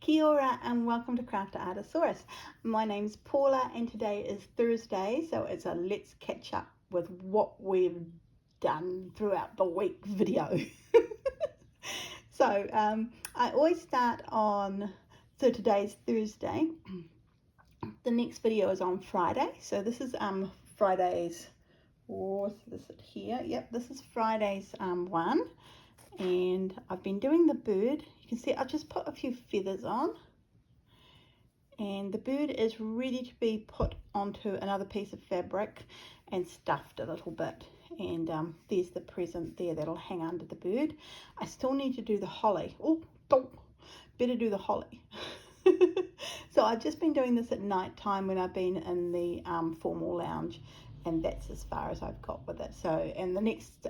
Kia ora and welcome to Craftaartissaurus. My name's Paula and today is Thursday, so it's a let's catch up with what we've done throughout the week video. So I always start on, so today's Thursday. The next video is on Friday, so this is Friday's, or is it here? Yep, this is Friday's one. And I've been doing the bird. You can see I've just put a few feathers on, and the bird is ready to be put onto another piece of fabric and stuffed a little bit. And there's the present there that'll hang under the bird. I still need to do the holly. Oh, better do the holly. So I've just been doing this at night time when I've been in the formal lounge, and that's as far as I've got with it. So, and the next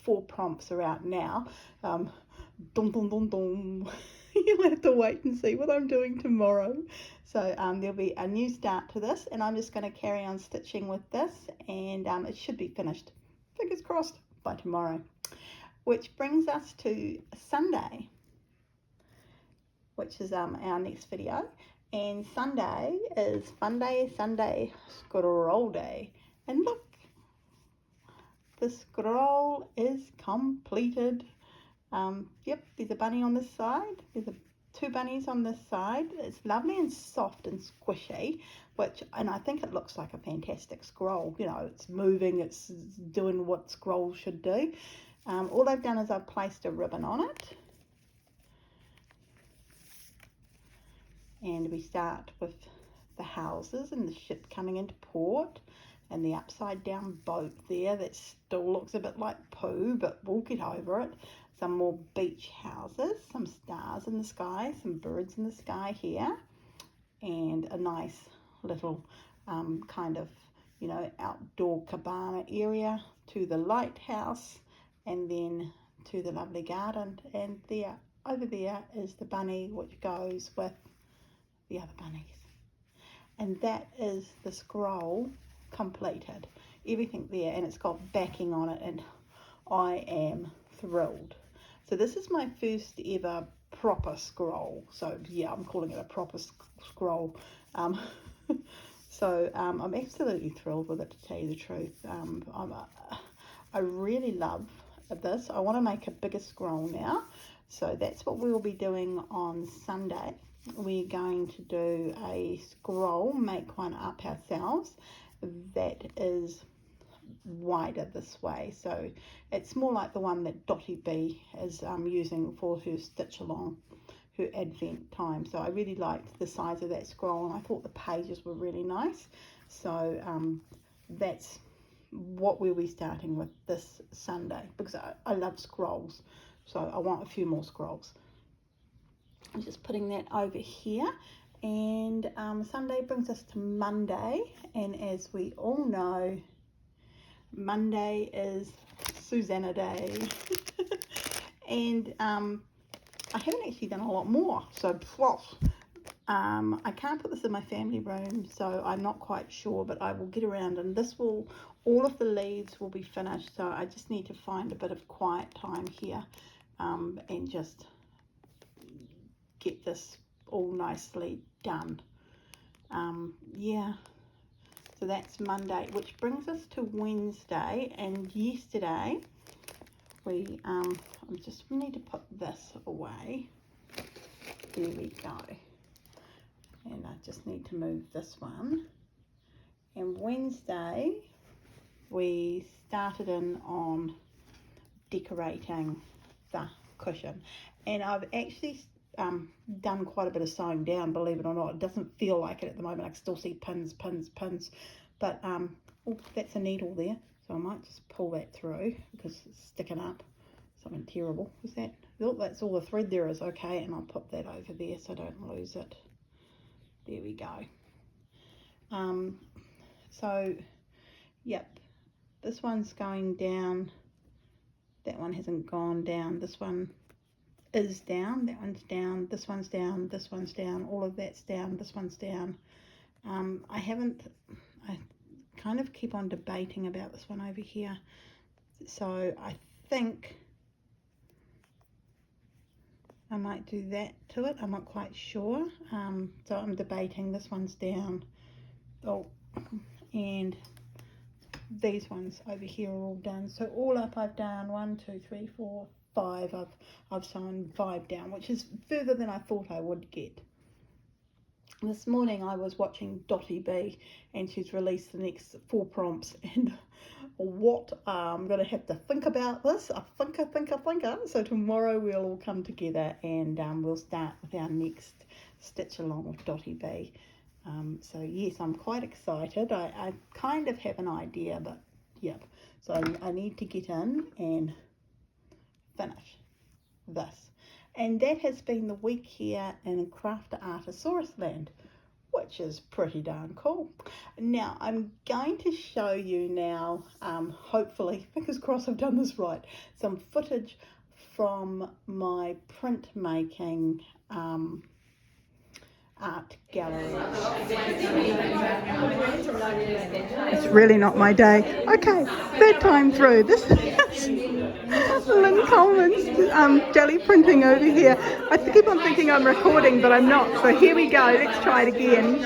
4 prompts are out now. Dum dum dum dum. You'll have to wait and see what I'm doing tomorrow. So there'll be a new start to this, and I'm just going to carry on stitching with this, and it should be finished, fingers crossed, by tomorrow. Which brings us to Sunday, which is our next video. And Sunday is Fun Day, Sunday, Scroll Day. And look, the scroll is completed. Yep, there's a bunny on this side. There's 2 bunnies on this side. It's lovely and soft and squishy, and I think it looks like a fantastic scroll. You know, it's moving, it's doing what scrolls should do. All I've done is I've placed a ribbon on it. And we start with the houses and the ship coming into port, and the upside down boat there that still looks a bit like poo, but we'll get over it. Some more beach houses, some stars in the sky, some birds in the sky here, and a nice little kind of, you know, outdoor cabana area to the lighthouse, and then to the lovely garden. And there, over there is the bunny which goes with the other bunnies. And that is the scroll completed, everything there, and it's got backing on it, and I am thrilled. So this is my first ever proper scroll, so yeah, I'm calling it a proper scroll. So I'm absolutely thrilled with it, to tell you the truth. I really love this. I want to make a bigger scroll now, so that's what we will be doing on Sunday. We're going to do a scroll, make one up ourselves, that is wider this way, so it's more like the one that Dottie B is using for her stitch along, her advent time. So I really liked the size of that scroll, and I thought the pages were really nice. So that's what we'll be starting with this Sunday, because I love scrolls, so I want a few more scrolls. I'm just putting that over here. And Sunday brings us to Monday, and as we all know, Monday is Susanna Day. And I haven't actually done a lot more, so I can't put this in my family room, so I'm not quite sure, but I will get around, and this will, all of the leaves will be finished, so I just need to find a bit of quiet time here and just get this all nicely done. Yeah, so that's Monday, which brings us to Wednesday. And yesterday we I just need to put this away. There we go. And I just need to move this one. And Wednesday we started in on decorating the cushion, and I've actually done quite a bit of sewing down, believe it or not. It doesn't feel like it at the moment. I can still see pins, but oh, that's a needle there, so I might just pull that through because it's sticking up. Something terrible. Is that? Oh, that's all the thread there is. Okay, and I'll put that over there so I don't lose it. There we go. So yep, this one's going down, that one hasn't gone down, this one is down, that one's down, this one's down, this one's down, all of that's down, this one's down. I kind of keep on debating about this one over here, so I think I might do that to it. I'm not quite sure. So I'm debating. This one's down. Oh, and these ones over here are all done. So all up I've done 1, 2, 3, 4, 5. I've sewn 5 down, which is further than I thought I would get. This morning I was watching Dottie B, and she's released the next 4 prompts, and what I'm going to have to think about this. I think. So tomorrow we'll all come together and we'll start with our next stitch along with Dottie B. So yes, I'm quite excited. I kind of have an idea, but yep. So I need to get in and finish this. And that has been the week here in Craftaartissaurus land, which is pretty darn cool. Now I'm going to show you now, hopefully, fingers crossed I've done this right, some footage from my printmaking art gallery. It's really not my day. Okay, third time through. This is Lynn Coleman's jelly printing over here. I keep on thinking I'm recording, but I'm not. So here we go. Let's try it again.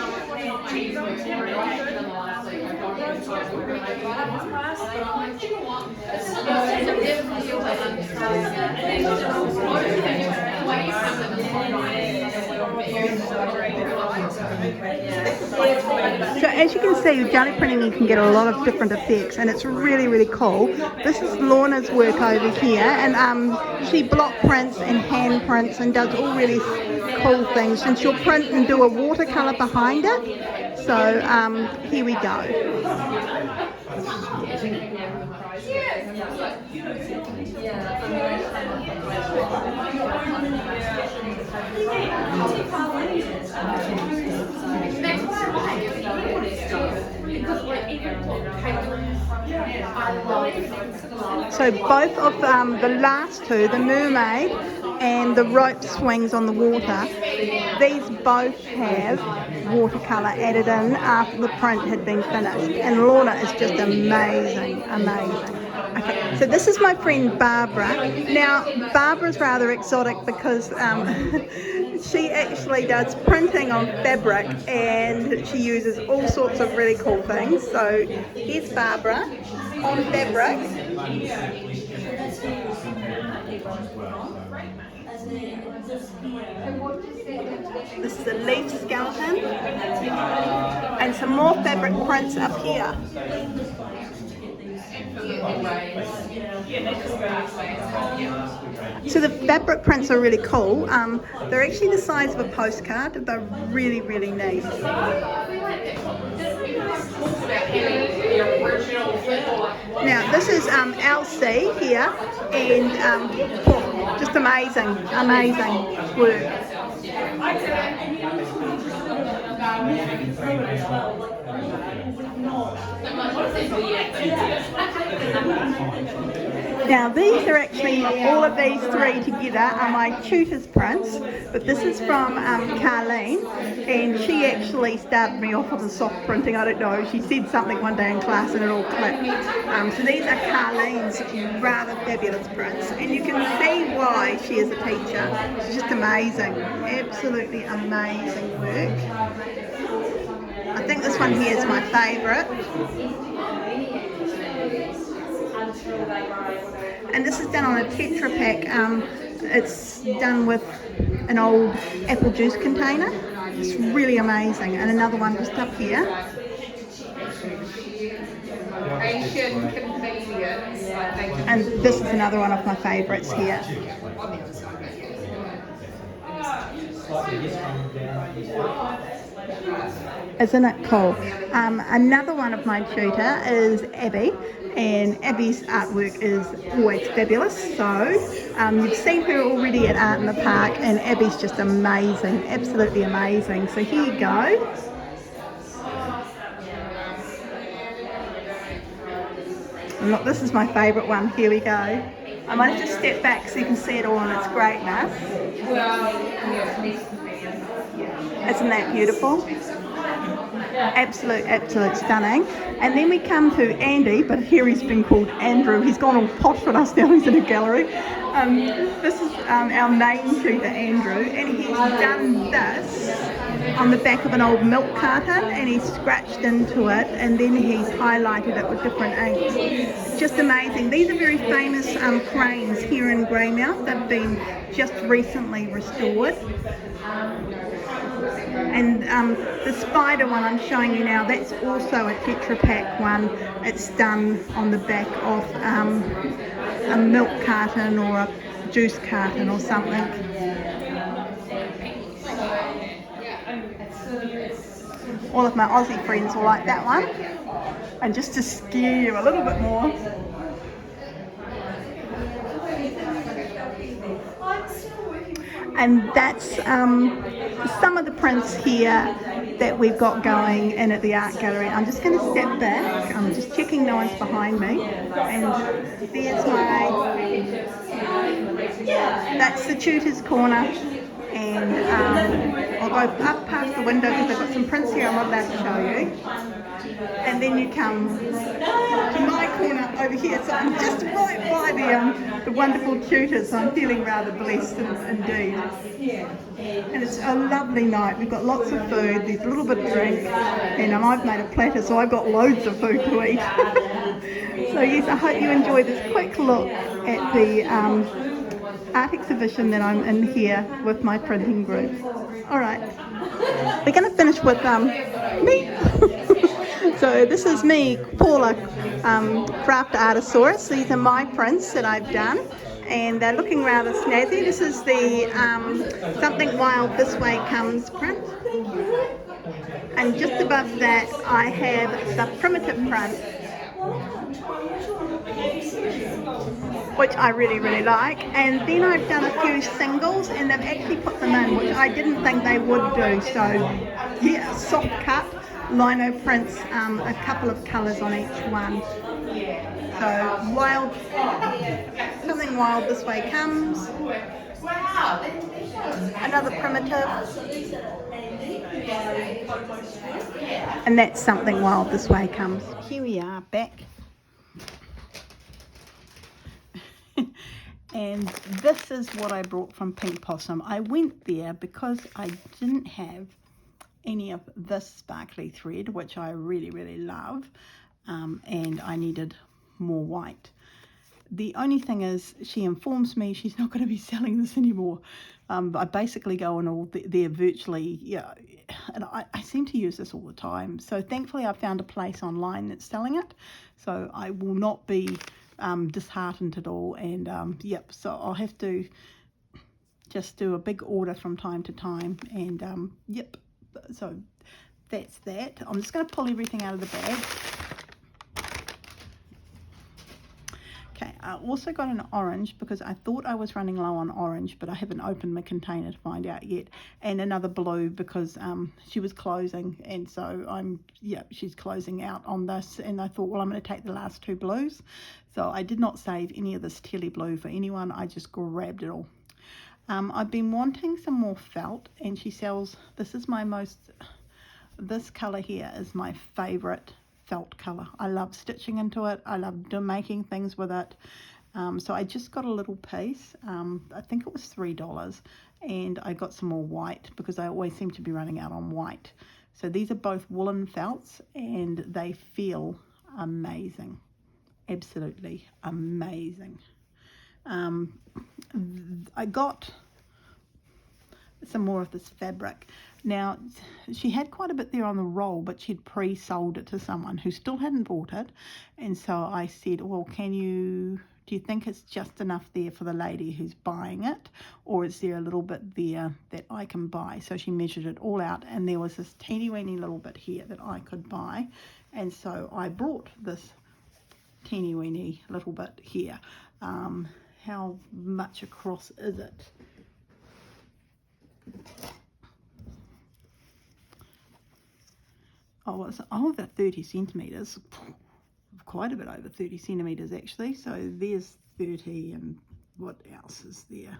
So as you can see, with jelly printing you can get a lot of different effects, and it's really, really cool. This is Lorna's work over here, and she block prints and hand prints and does all really cool things, and she'll print and do a watercolour behind it. So here we go. So both of the last two, the mermaid and the rope swings on the water, these both have watercolour added in after the print had been finished, and Lorna is just amazing. Okay, so this is my friend Barbara. Now Barbara's rather exotic because she actually does printing on fabric, and she uses all sorts of really cool things. So here's Barbara on fabric. This is a leaf skeleton and some more fabric prints up here. So the fabric prints are really cool. They're actually the size of a postcard. They're really, really neat. Now this is LC here, and just amazing work. Now these are actually, all of these three together are my tutor's prints, but this is from Carleen, and she actually started me off with the soft printing. I don't know, she said something one day in class and it all clicked. So these are Carleen's rather fabulous prints, and you can see why she is a teacher. She's just amazing, absolutely amazing work. I think this one here is my favourite. And this is done on a Tetra Pak. It's done with an old apple juice container. It's really amazing. And another one just up here. And this is another one of my favourites here. Isn't it cool? Another one of my tutor is Abby, and Abby's artwork is always fabulous. So you've seen her already at Art in the Park, and Abby's just amazing, absolutely amazing. So here you go. And look, this is my favourite one. Here we go. I might just step back so you can see it all in its greatness. Isn't that beautiful? Absolute stunning. And then we come to Andy, but here he's been called Andrew. He's gone all posh on us now, he's in a gallery. This is our name tutor, Andrew, and he's done this on the back of an old milk carton, and he's scratched into it, and then he's highlighted it with different inks. Just amazing. These are very famous cranes here in Greymouth. They've been just recently restored. And the spider one I'm showing you now, that's also a Tetra Pak one. It's done on the back of a milk carton or a juice carton or something. All of my Aussie friends will like that one. And just to scare you a little bit more, and that's some of the prints here that we've got going in at the art gallery. I'm just going to step back. I'm just checking no one's behind me, and there's that's the tutor's corner, and I'll go up past the window because I've got some prints here I'm not allowed to show you. And then you come to my corner over here, so I'm just right by the wonderful tutor, so I'm feeling rather blessed indeed. And it's a lovely night. We've got lots of food, there's a little bit of drink, and I've made a platter, so I've got loads of food to eat. So yes, I hope you enjoy this quick look at the art exhibition that I'm in here with my printing group. Alright, we're going to finish with me. So this is me, Paula, Craftaartissaurus. These are my prints that I've done, and they're looking rather snazzy. This is the Something Wild This Way Comes print. And just above that I have the primitive print, which I really like. And then I've done a few singles, and they've actually put them in, which I didn't think they would do. So yeah, soft cut lino prints, a couple of colours on each one. So wild, Something Wild This Way Comes, another primitive, and that's Something Wild This Way Comes. Here we are back. And this is what I brought from Pink Possum. I went there because I didn't have any of this sparkly thread, which I really love, and I needed more white. The only thing is, she informs me she's not going to be selling this anymore. I basically go on all there virtually, yeah, and I seem to use this all the time. So thankfully I found a place online that's selling it, so I will not be disheartened at all. And yep, so I'll have to just do a big order from time to time, and yep, so that's that. I'm just going to pull everything out of the bag. Okay, I also got an orange because I thought I was running low on orange, but I haven't opened my container to find out yet. And another blue because she was closing, and so she's closing out on this, and I thought, well, I'm going to take the last two blues. So I did not save any of this Telly blue for anyone. I just grabbed it all. I've been wanting some more felt, and she sells, this colour here is my favourite felt colour. I love stitching into it. I love making things with it. So I just got a little piece. I think it was $3, and I got some more white because I always seem to be running out on white. So these are both woolen felts, and they feel amazing. Absolutely amazing. I got some more of this fabric. Now, she had quite a bit there on the roll, but she'd pre-sold it to someone who still hadn't bought it. And so I said, well, do you think it's just enough there for the lady who's buying it, or is there a little bit there that I can buy? So she measured it all out, and there was this teeny weeny little bit here that I could buy. And so I brought this teeny weeny little bit here. How much across is it? Oh, it's over 30 centimetres, quite a bit over 30 centimetres actually. So there's 30, and what else is there?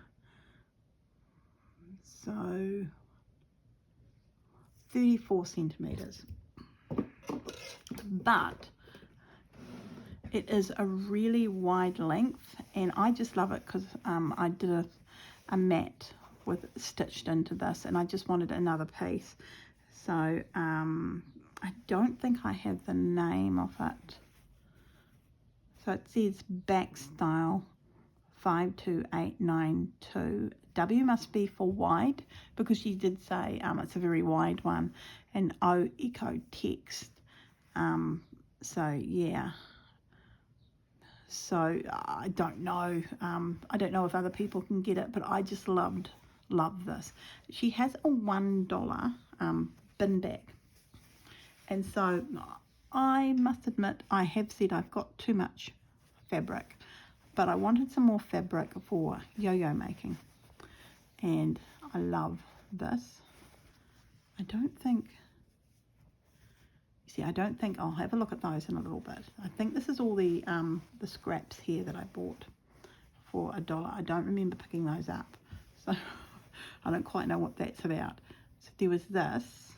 So 34 centimeters, but it is a really wide length, and I just love it because I did a mat with stitched into this, and I just wanted another piece. So I don't think I have the name of it. So it says back style 52892. W must be for wide, because she did say it's a very wide one, and O echo text. So yeah. So I don't know. I don't know if other people can get it, but I just love this. She has a $1 bin bag, and so I must admit I have said I've got too much fabric, but I wanted some more fabric for yo-yo making, and I love this. I don't think I'll have a look at those in a little bit. I think this is all the scraps here that I bought for $1. I don't remember picking those up, so I don't quite know what that's about. So there was this,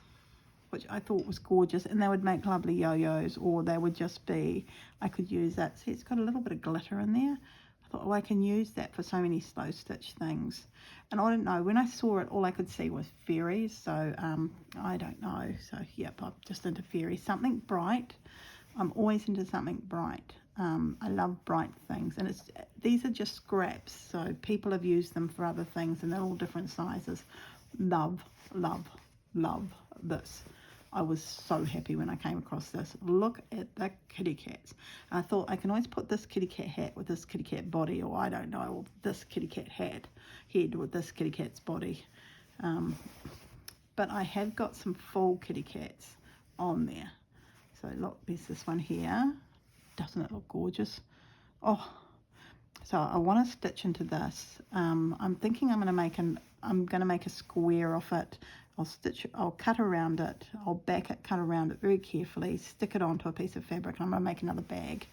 which I thought was gorgeous, and they would make lovely yo-yos, or they would just be, I could use that. See, it's got a little bit of glitter in there. I thought, oh, I can use that for so many slow stitch things. And I don't know, when I saw it, all I could see was fairies, so I don't know. So yep, I'm just into fairies. Something bright. I'm always into something bright. I love bright things, and these are just scraps, so people have used them for other things, and they're all different sizes. Love this. I was so happy when I came across this. Look at the kitty cats. I thought I can always put this kitty cat hat with this kitty cat body, or I don't know, or this kitty cat head with this kitty cat's body. But I have got some full kitty cats on there. So look, there's this one here. Doesn't it look gorgeous? Oh, so I want to stitch into this. I'm thinking I'm going to make a square of it. I'll cut around it, I'll back it, cut around it very carefully, stick it onto a piece of fabric, and I'm going to make another bag.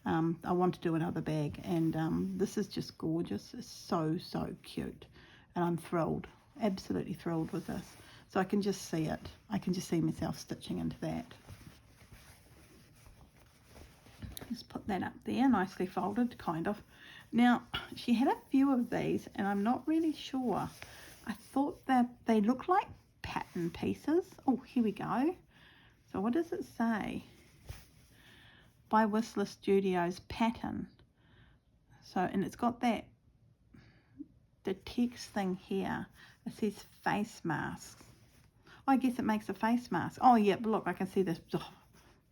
I want to do another bag, and this is just gorgeous. It's so cute, and I'm thrilled, absolutely thrilled with this. So I can just see it. I can just see myself stitching into that. Just put that up there, nicely folded, kind of. Now, she had a few of these, and I'm not really sure. I thought that they look like pattern pieces. Oh, here we go. So what does it say? By Whistler Studios pattern. So, and it's got the text thing here. It says face masks. Oh, I guess it makes a face mask. Oh, yep, look, I can see this. Oh,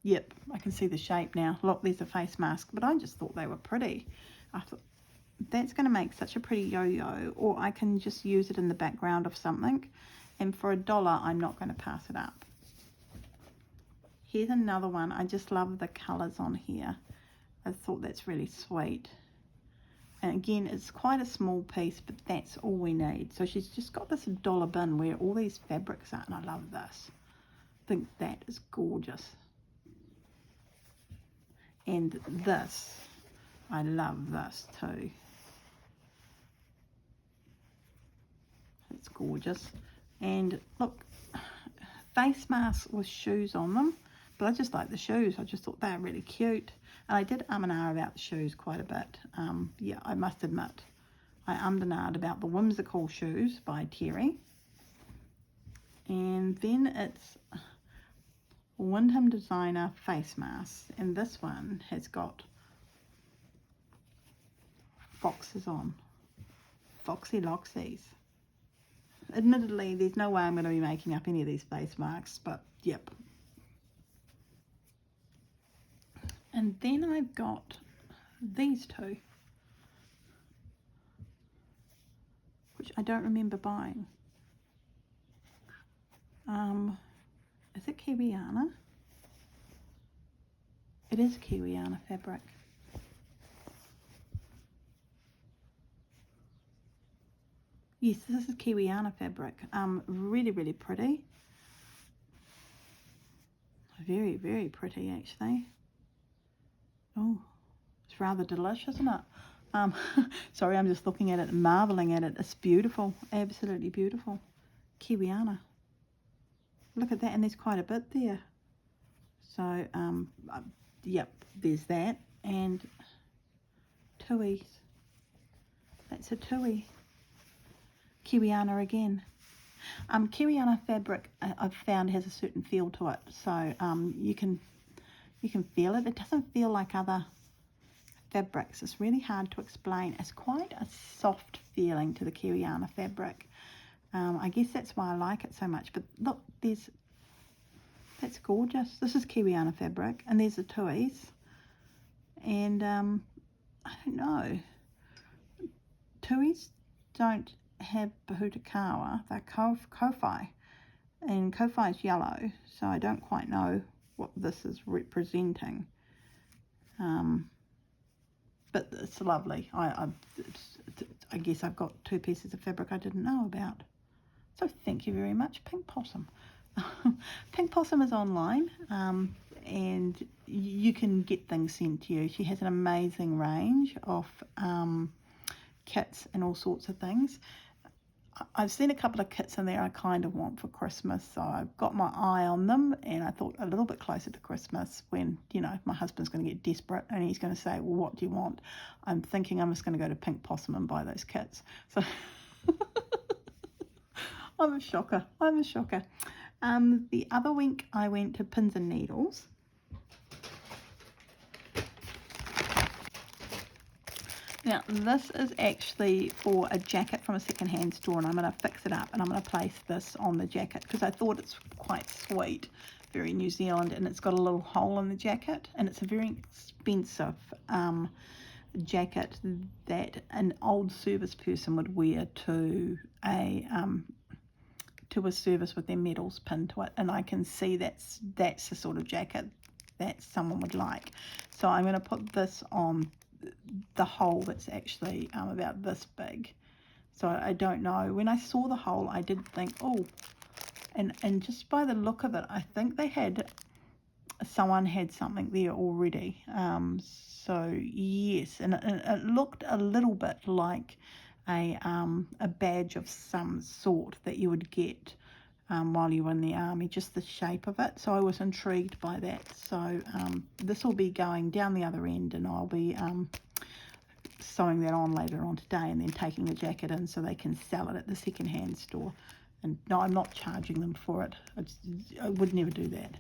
yep, I can see the shape now. Look, there's a face mask, but I just thought they were pretty. I thought, that's going to make such a pretty yo-yo, or I can just use it in the background of something, and for $1 I'm not going to pass it up. Here's another one. I just love the colours on here. I thought that's really sweet, and again, it's quite a small piece, but that's all we need. So she's just got this $1 bin where all these fabrics are, and I love this. I think that is gorgeous. And this, I love this too. It's gorgeous. And look, face masks with shoes on them, but I just like the shoes. I just thought they were really cute, and I did and ah about the shoes quite a bit. Yeah, I must admit, I and ah about the Whimsical shoes by Terry. And then it's Wyndham Designer face masks, and this one has got foxes on, foxy loxies. Admittedly, there's no way I'm going to be making up any of these face masks, but yep. And then I've got these two, which I don't remember buying. Is it Kiwiana? It is Kiwiana fabric. Yes, this is Kiwiana fabric. Really pretty. Very pretty, actually. Oh, it's rather delicious, isn't it? Sorry, I'm just looking at it and marveling at it. It's beautiful, absolutely beautiful. Kiwiana. look at that, and there's quite a bit there. So, yep, there's that. And tuis. That's a tui. Kiwiana again. Kiwiana fabric I've found has a certain feel to it. So you can feel it. It doesn't feel like other fabrics. It's really hard to explain. It's quite a soft feeling to the Kiwiana fabric. I guess that's why I like it so much. But look, that's gorgeous. This is Kiwiana fabric, and there's the tuis. And I don't know. Tuis don't have Bahutakawa. They're Kofi, and Kofi is yellow, so I don't quite know what this is representing. But it's lovely. I guess I've got 2 pieces of fabric I didn't know about. So thank you very much, Pink Possum. Pink Possum is online, and you can get things sent to you. She has an amazing range of kits and all sorts of things. I've seen a couple of kits in there I kind of want for Christmas, so I've got my eye on them, and I thought a little bit closer to Christmas when, you know, my husband's going to get desperate and he's going to say, well, what do you want? I'm thinking I'm just going to go to Pink Possum and buy those kits. So I'm a shocker. The other week I went to Pins and Needles. Now this is actually for a jacket from a secondhand store, and I'm going to fix it up and I'm going to place this on the jacket because I thought it's quite sweet, very New Zealand, and it's got a little hole in the jacket, and it's a very expensive jacket that an old service person would wear to a service with their medals pinned to it, and I can see that's the sort of jacket that someone would like. So I'm going to put this on the hole that's actually about this big. So I don't know. When I saw the hole, I did think, oh, and just by the look of it, I think someone had something there already. So yes, and it looked a little bit like a badge of some sort that you would get while you were in the army, just the shape of it. So I was intrigued by that. So this will be going down the other end, and I'll be sewing that on later on today, and then taking the jacket in so they can sell it at the second-hand store. And no, I'm not charging them for it. I would never do that.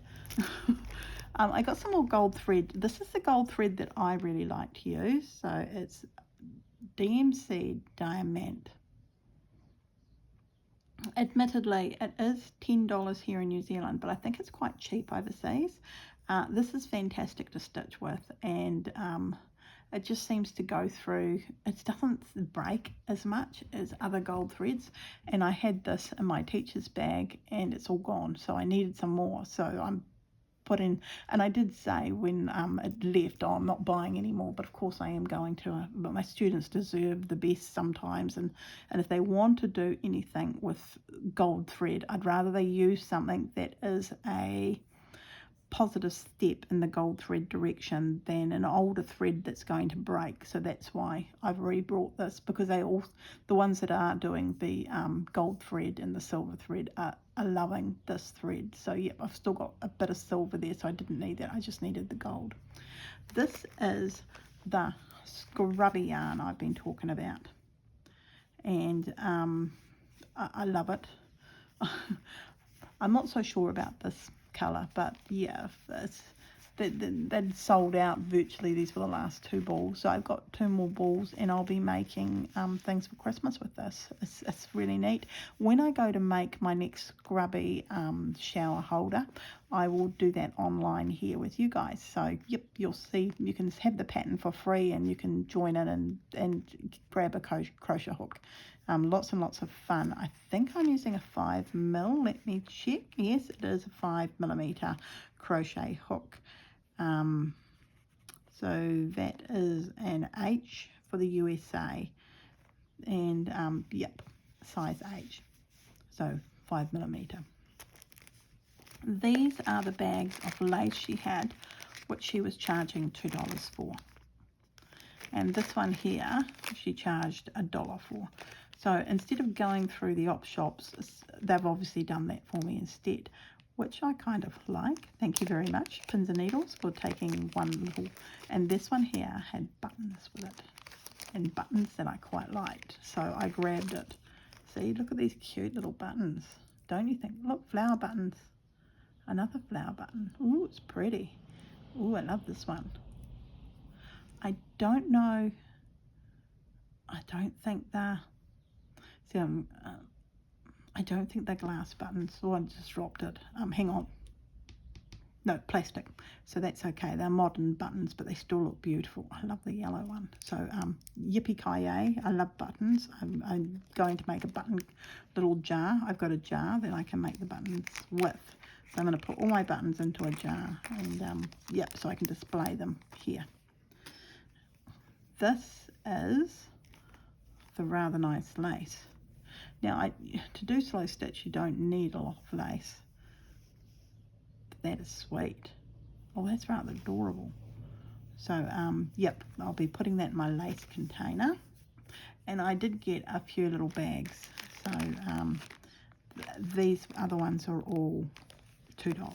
I got some more gold thread. This is the gold thread that I really like to use. So it's DMC Diamant. Admittedly, it is $10 here in New Zealand, but I think it's quite cheap overseas. This is fantastic to stitch with, and it just seems to go through. It doesn't break as much as other gold threads, and I had this in my teacher's bag and it's all gone, so I needed some more. So I'm putting, and I did say when it left, oh, I'm not buying anymore, but of course I am going to. But my students deserve the best sometimes, and if they want to do anything with gold thread, I'd rather they use something that is a positive step in the gold thread direction than an older thread that's going to break. So that's why I've re-brought this, because they all, the ones that are doing the gold thread and the silver thread are loving this thread. So yep, I've still got a bit of silver there, so I didn't need that, I just needed the gold. This is the scrubby yarn I've been talking about, and I love it. I'm not so sure about this colour, but yeah, they'd sold out virtually. These were the last 2 balls, so I've got 2 more balls, and I'll be making things for Christmas with this. It's really neat. When I go to make my next scrubby shower holder, I will do that online here with you guys. So yep, you'll see, you can have the pattern for free, and you can join in and grab a crochet hook. Lots and lots of fun. I think I'm using a 5mm. Let me check. Yes, it is a 5mm crochet hook. So that is an H for the USA, and yep, size H, so 5mm. These are the bags of lace she had, which she was charging $2 for, and this one here she charged $1 for. So instead of going through the op shops, they've obviously done that for me instead. which I kind of like. Thank you very much, Pins and Needles, for taking one little, and this one here had buttons with it, and buttons that I quite liked, so I grabbed it. See, look at these cute little buttons, don't you think? Look, flower buttons, another flower button. Ooh, it's pretty. Ooh, I love this one. I don't know, I don't think they're, see, I don't think they're glass buttons. Oh, I just dropped it. Hang on. No, plastic. So that's okay. They're modern buttons, but they still look beautiful. I love the yellow one. So, yippee-ki-yay. I love buttons. I'm going to make a button little jar. I've got a jar that I can make the buttons with. So I'm going to put all my buttons into a jar. And, yep, so I can display them here. This is the rather nice lace. Now, to do slow stitch, you don't need a lot of lace. But that is sweet. Oh, that's rather adorable. So, yep, I'll be putting that in my lace container. And I did get a few little bags. So, these other ones are all $2.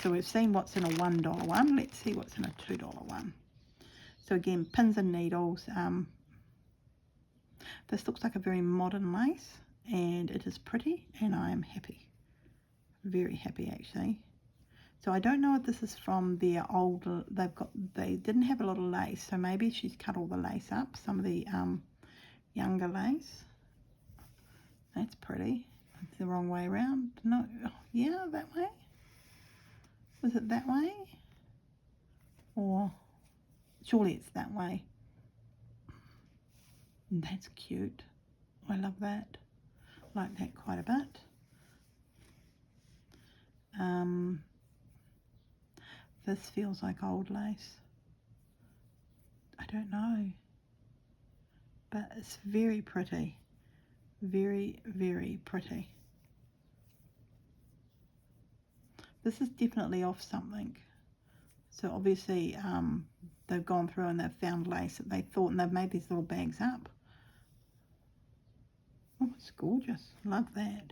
So we've seen what's in a $1 one. Let's see what's in a $2 one. So again, Pins and Needles. This looks like a very modern lace, and it is pretty, and I am happy. Very happy, actually. So I don't know if this is from their old, they didn't have a lot of lace, so maybe she's cut all the lace up, some of the younger lace. That's pretty. It's the wrong way around. No, yeah, that way? Was it that way? Or, surely it's that way. That's cute. I love that. Like that quite a bit. This feels like old lace. I don't know. But it's very pretty. Very, very pretty. This is definitely off something. So obviously they've gone through and they've found lace that they thought, and they've made these little bags up. Oh, it's gorgeous. Love that.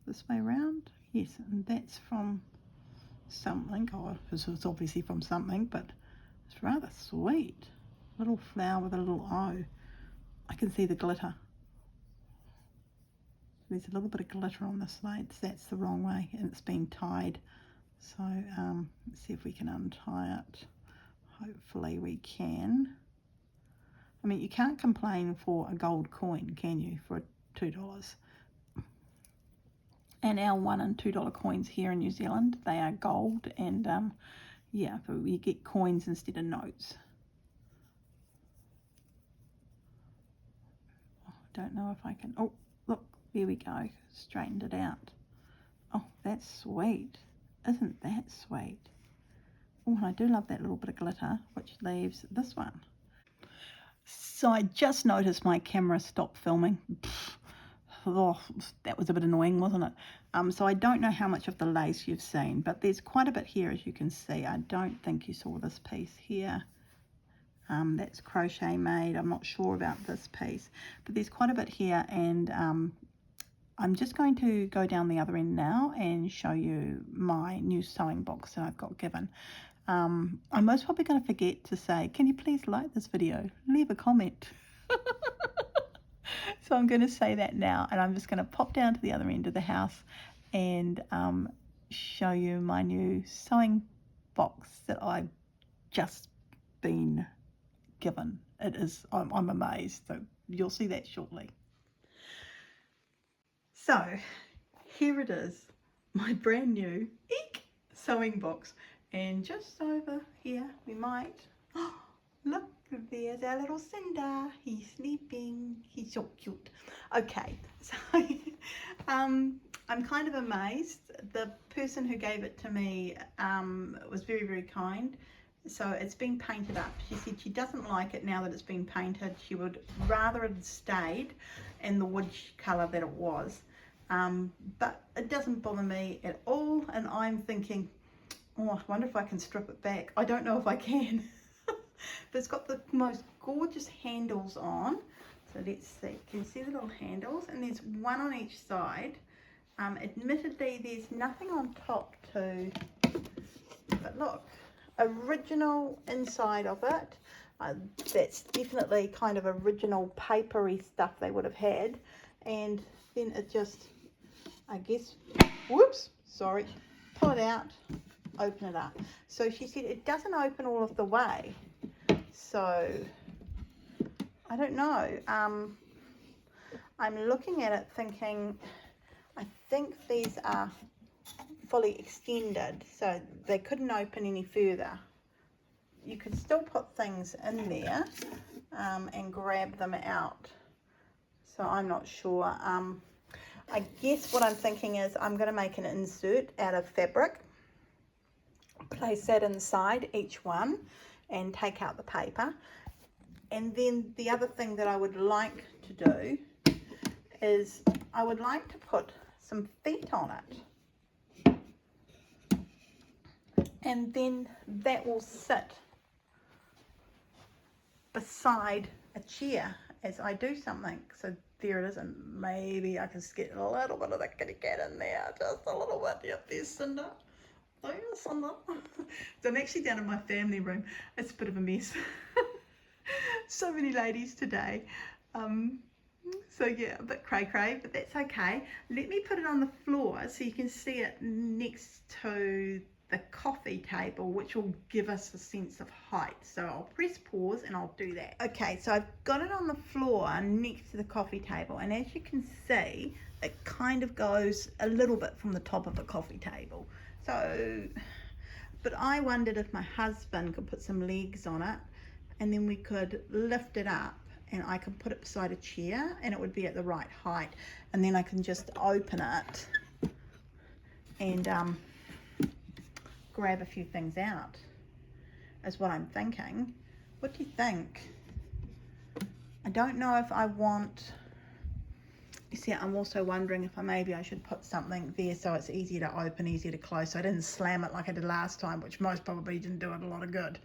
This way around? Yes, and that's from something. Oh, it's obviously from something, but it's rather sweet. Little flower with a little O. I can see the glitter. There's a little bit of glitter on this side. That's the wrong way, and it's been tied. So let's see if we can untie it. Hopefully we can. I mean, you can't complain for a gold coin, can you, for $2? And our $1 and $2 coins here in New Zealand, they are gold, and yeah, but you get coins instead of notes. Oh, I don't know if I can. Oh, look, there we go. Straightened it out. Oh, that's sweet. Isn't that sweet? Oh, and I do love that little bit of glitter, which leaves this one. So I just noticed my camera stopped filming. Oh, that was a bit annoying, wasn't it? So I don't know how much of the lace you've seen, but there's quite a bit here, as you can see. I don't think you saw this piece here. That's crochet made. I'm not sure about this piece, but there's quite a bit here, and I'm just going to go down the other end now and show you my new sewing box that I've got given. I'm most probably going to forget to say, can you please like this video? Leave a comment. So I'm going to say that now, and I'm just going to pop down to the other end of the house and show you my new sewing box that I've just been given. It is, I'm amazed, so you'll see that shortly. So here it is, my brand new sewing box. And just over here, we might, oh, look, there's our little Cinder. He's sleeping. He's so cute. Okay, so I'm kind of amazed. The person who gave it to me was very, very kind. So it's been painted up. She said she doesn't like it now that it's been painted. She would rather it had stayed in the wood colour that it was. But it doesn't bother me at all. And I'm thinking, oh, I wonder if I can strip it back. I don't know if I can. But it's got the most gorgeous handles on. So let's see, can you see the little handles? And there's one on each side. Admittedly, there's nothing on top too, but look, original inside of it. That's definitely kind of original papery stuff they would have had. And then it just, I guess, whoops, sorry, pull it out, open it up. So she said it doesn't open all of the way. So I don't know. I'm looking at it thinking, I think these are fully extended, so they couldn't open any further. You could still put things in there and grab them out. So I'm not sure. I guess what I'm thinking is I'm going to make an insert out of fabric, place that inside each one and take out the paper. And then the other thing that I would like to do is I would like to put some feet on it. And then that will sit beside a chair as I do something. So there it is, and maybe I can get a little bit of the kitty cat in there, just a little bit. Yep, there's Cinder. There's Cinder. So I'm actually down in my family room. It's a bit of a mess. So many ladies today. So yeah, a bit cray-cray, but that's okay. Let me put it on the floor so you can see it next to the coffee table, which will give us a sense of height. So I'll press pause and I'll do that. Okay, so I've got it on the floor next to the coffee table, and as you can see, it kind of goes a little bit from the top of the coffee table. So, but I wondered if my husband could put some legs on it, and then we could lift it up and I can put it beside a chair and it would be at the right height, and then I can just open it and grab a few things out, is what I'm thinking. What do you think? I don't know if I want, you see, I'm also wondering if maybe I should put something there so it's easier to open, easier to close, so I didn't slam it like I did last time, which most probably didn't do it a lot of good.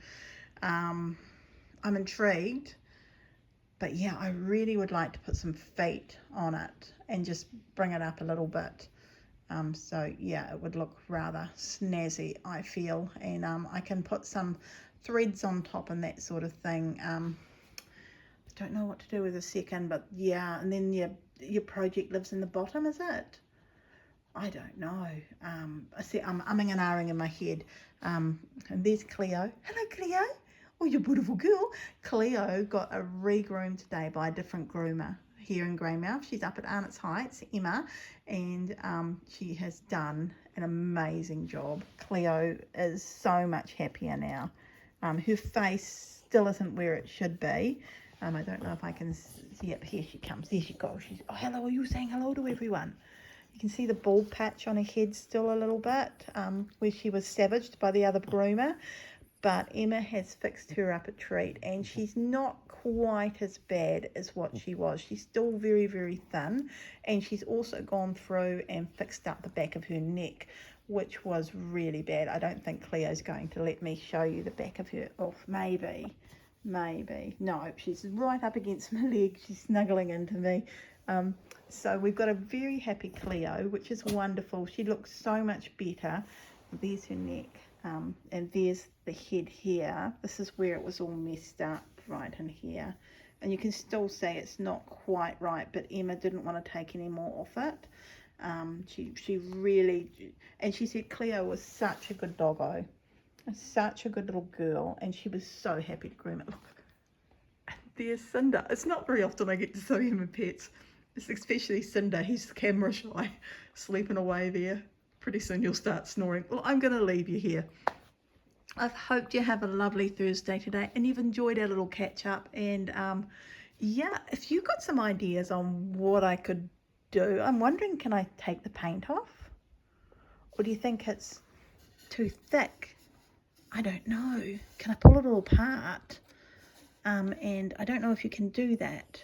I'm intrigued, but yeah, I really would like to put some feet on it and just bring it up a little bit. So yeah, it would look rather snazzy, I feel, and I can put some threads on top and that sort of thing. I don't know what to do with a second, but yeah, and then your project lives in the bottom, is it? I don't know. I see, I'm umming and ahhing in my head. And there's Cleo. Hello, Cleo. Oh, you beautiful girl. Cleo got a re-groom today by a different groomer here in Greymouth. She's up at Arnott's Heights, Emma, and she has done an amazing job. Cleo is so much happier now. Her face still isn't where it should be. I don't know if I can, yep, here she comes. There she goes. She's, oh, hello, are you saying hello to everyone? You can see the bald patch on her head still a little bit, where she was savaged by the other groomer. But Emma has fixed her up a treat, and she's not quite as bad as what she was. She's still very, very thin, and she's also gone through and fixed up the back of her neck, which was really bad. I don't think Cleo's going to let me show you the back of her. Oh, maybe. No, she's right up against my leg. She's snuggling into me. So we've got a very happy Cleo, which is wonderful. She looks so much better. There's her neck. And there's the head here. This is where it was all messed up, right in here. And you can still see it's not quite right, but Emma didn't want to take any more off it. She really, and she said Cleo was such a good doggo, such a good little girl, and she was so happy to groom it. Look, there's Cinder. It's not very often I get to show you my pets. It's especially Cinder. He's camera shy, sleeping away there. Pretty soon you'll start snoring. Well, I'm going to leave you here. I've hoped you have a lovely Thursday today and you've enjoyed our little catch up. And yeah, if you've got some ideas on what I could do, I'm wondering, can I take the paint off? Or do you think it's too thick? I don't know. Can I pull it all apart? And I don't know if you can do that.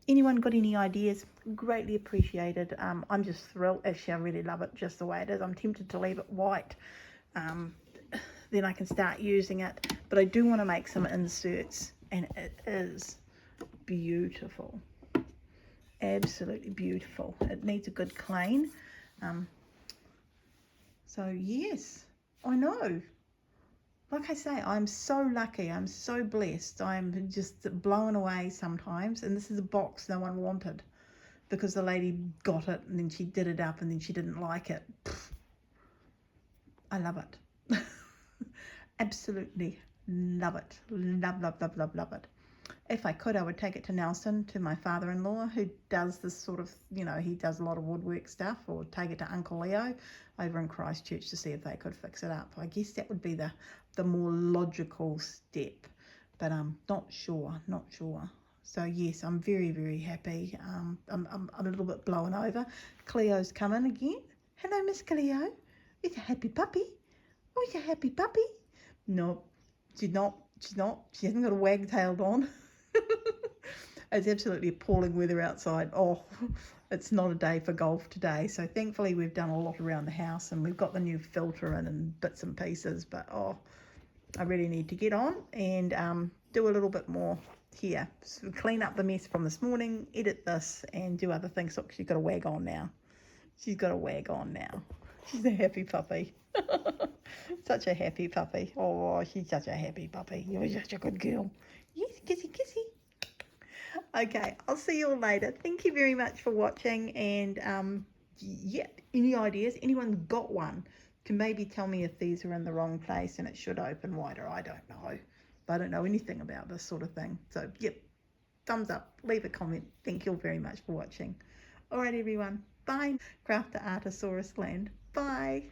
Anyone got any ideas? Greatly appreciated. I'm just thrilled. Actually, I really love it just the way it is. I'm tempted to leave it white. Then I can start using it. But I do want to make some inserts, and it is beautiful. Absolutely beautiful. It needs a good clean. So yes, I know. Like I say, I'm so lucky. I'm so blessed. I'm just blown away sometimes. And this is a box no one wanted because the lady got it and then she did it up and then she didn't like it. Pfft, I love it. Absolutely love it. Love, love, love, love, love it. If I could, I would take it to Nelson, to my father-in-law, who does this sort of, he does a lot of woodwork stuff, or take it to Uncle Leo over in Christchurch to see if they could fix it up. I guess that would be the more logical step, but I'm not sure. So yes, I'm very, very happy. I'm a little bit blown over. Cleo's coming again. Hello, Miss Cleo. It's a happy puppy. Oh, it's a happy puppy. No, she's not. She hasn't got a wagtail on. It's absolutely appalling weather outside. Oh, it's not a day for golf today. So thankfully we've done a lot around the house and we've got the new filter in and bits and pieces. But I really need to get on and do a little bit more here. So clean up the mess from this morning, edit this and do other things. Look, she's got a wag on now. She's a happy puppy. Such a happy puppy. Oh, she's such a happy puppy. You're such a good girl. Yes, kissy, kissy. Okay, I'll see you all later. Thank you very much for watching. And yeah, any ideas? Anyone's got one? Can maybe tell me if these are in the wrong place and it should open wider. I don't know. I don't know anything about this sort of thing. So, yep, thumbs up. Leave a comment. Thank you all very much for watching. All right, everyone. Bye. Craftaartissaurus land. Bye.